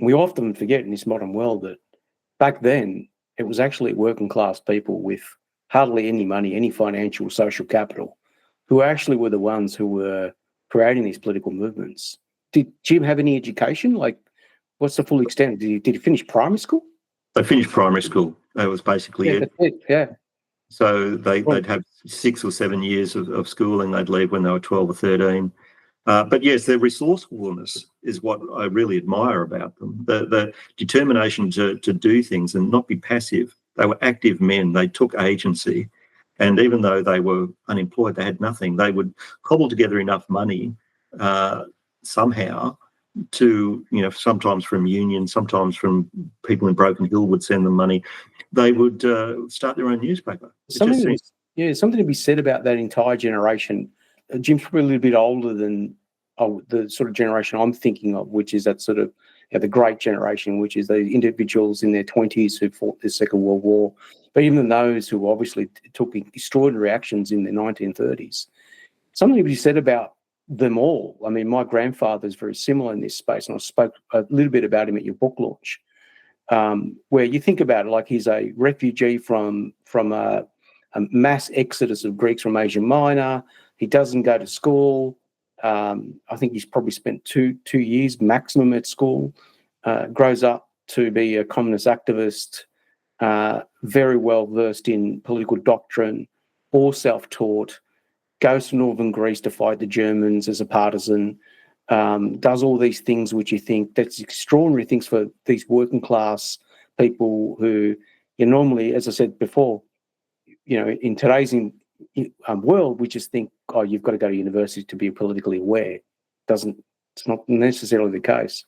we often forget in this modern world that back then it was actually working class people with hardly any money, any financial, social capital, who actually were the ones who were creating these political movements. Did Jim have any education? Like, what's the full extent? Did he finish primary school? They finished primary school. That was basically it. That's it. Yeah. So they'd have 6 or 7 years of schooling. They'd leave when they were 12 or 13. But yes, their resourcefulness is what I really admire about them. The determination to do things and not be passive. They were active men. They took agency. And even though they were unemployed, they had nothing. They would cobble together enough money somehow to, sometimes from unions, sometimes from people in Broken Hill would send them money. They would start their own newspaper. Something to be said about that entire generation. Jim's probably a little bit older than the sort of generation I'm thinking of, which is that sort of the great generation, which is the individuals in their 20s who fought the Second World War. But even those who obviously took extraordinary actions in the 1930s. Something to be said about them all. I mean, my grandfather is very similar in this space, and I spoke a little bit about him at your book launch, where you think about it like he's a refugee from a mass exodus of Greeks from Asia Minor. He doesn't go to school. I think he's probably spent two years maximum at school. Grows up to be a communist activist, very well versed in political doctrine, all self-taught. Goes to northern Greece to fight the Germans as a partisan. Does all these things which you think that's extraordinary things for these working class people who normally, as I said before, in today's world, we just think, oh, you've got to go to university to be politically aware. It's not necessarily the case.